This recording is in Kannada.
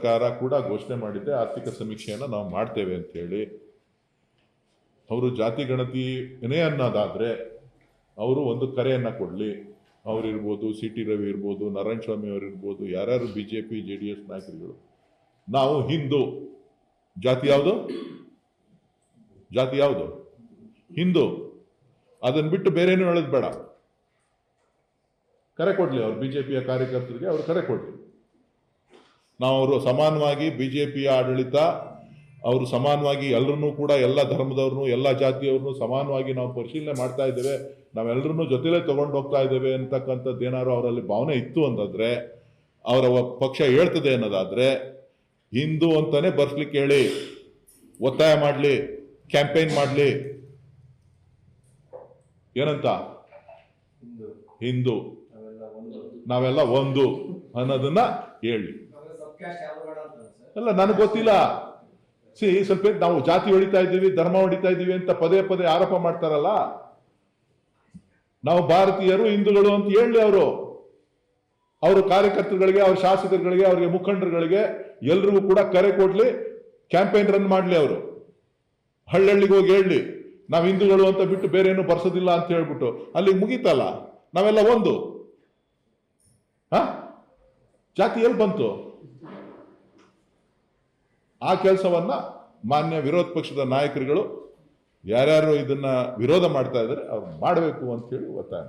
ಸರ್ಕಾರ ಕೂಡ ಘೋಷಣೆ ಮಾಡಿದ್ದೆ ಆರ್ಥಿಕ ಸಮೀಕ್ಷೆಯನ್ನು ನಾವು ಮಾಡ್ತೇವೆ ಅಂತ ಹೇಳಿ. ಅವರು ಜಾತಿ ಗಣತಿನೇ ಅನ್ನೋದಾದರೆ ಅವರು ಒಂದು ಕರೆಯನ್ನು ಕೊಡಲಿ. ಅವರಿರ್ಬೋದು, ಸಿ ಟಿ ರವಿ ಇರ್ಬೋದು, ನಾರಾಯಣ ಸ್ವಾಮಿ ಅವರಿರ್ಬೋದು, ಯಾರ್ಯಾರು BJP JDS ನಾಯಕರುಗಳು, ನಾವು ಹಿಂದೂ, ಜಾತಿ ಯಾವುದು ಹಿಂದೂ, ಅದನ್ನು ಬಿಟ್ಟು ಬೇರೇನು ಹೇಳೋದು ಬೇಡ. ಕರೆ ಕೊಡಲಿ ಅವ್ರು, BJPಯ ಕಾರ್ಯಕರ್ತರಿಗೆ ಅವರು ಕರೆ ಕೊಡಲಿ. ನಾವು ಅವರು ಸಮಾನವಾಗಿ BJPಯ ಆಡಳಿತ, ಅವರು ಸಮಾನವಾಗಿ ಎಲ್ಲರನ್ನೂ ಕೂಡ, ಎಲ್ಲ ಧರ್ಮದವ್ರನ್ನೂ ಎಲ್ಲ ಜಾತಿಯವ್ರನ್ನೂ ಸಮಾನವಾಗಿ ನಾವು ಪರಿಶೀಲನೆ ಮಾಡ್ತಾ ಇದ್ದೇವೆ, ನಾವೆಲ್ಲರನ್ನೂ ಜೊತೆಲೇ ತಗೊಂಡು ಹೋಗ್ತಾ ಇದ್ದೇವೆ ಅಂತಕ್ಕಂಥದ್ದು ಏನಾದ್ರು ಅವರಲ್ಲಿ ಭಾವನೆ ಇತ್ತು ಅಂತಂದ್ರೆ, ಅವರ ಪಕ್ಷ ಹೇಳ್ತದೆ ಅನ್ನೋದಾದ್ರೆ ಹಿಂದೂ ಅಂತಾನೆ ಬರ್ಸ್ಲಿಕ್ಕೆ ಹೇಳಿ, ಒತ್ತಾಯ ಮಾಡಲಿ, ಕ್ಯಾಂಪೇನ್ ಮಾಡಲಿ. ಏನಂತ? ಹಿಂದೂ ನಾವೆಲ್ಲ ಒಂದು ಅನ್ನೋದನ್ನ ಹೇಳಿ. ಅಲ್ಲ, ನನಗೆ ಗೊತ್ತಿಲ್ಲ. ಸ್ವಲ್ಪ ನಾವು ಜಾತಿ ಹೊಡಿತಾ ಇದ್ದೀವಿ, ಧರ್ಮ ಹೊಡಿತಾ ಇದ್ದೀವಿ ಅಂತ ಪದೇ ಪದೇ ಆರೋಪ ಮಾಡ್ತಾರಲ್ಲ. ನಾವು ಭಾರತೀಯರು, ಹಿಂದೂಗಳು ಅಂತ ಹೇಳಿ ಅವರು ಕಾರ್ಯಕರ್ತರುಗಳಿಗೆ, ಅವ್ರ ಶಾಸಕರುಗಳಿಗೆ, ಅವರಿಗೆ ಮುಖಂಡರುಗಳಿಗೆ ಎಲ್ರಿಗೂ ಕೂಡ ಕರೆ ಕೊಡ್ಲಿ, ಕ್ಯಾಂಪೇನ್ ರನ್ ಮಾಡ್ಲಿ. ಅವರು ಹಳ್ಳಿಗೆ ಹೋಗಿ ಹೇಳಿ, ನಾವು ಹಿಂದೂಗಳು ಅಂತ ಬಿಟ್ಟು ಬೇರೆ ಏನು ಬರ್ಸೋದಿಲ್ಲ ಅಂತ ಹೇಳ್ಬಿಟ್ಟು ಅಲ್ಲಿಗೆ ಮುಗೀತಲ್ಲ. ನಾವೆಲ್ಲ ಒಂದು. ಜಾತಿ ಎಲ್ಲಿ ಬಂತು? ಆ ಕೆಲಸವನ್ನ ಮಾನ್ಯ ವಿರೋಧ ಪಕ್ಷದ ನಾಯಕರುಗಳು ಯಾರ್ಯಾರು ಇದನ್ನ ವಿರೋಧ ಮಾಡ್ತಾ ಇದ್ದಾರೆ ಅವ್ರು ಮಾಡಬೇಕು ಅಂತ ಹೇಳಿ ಒತ್ತಾಯ.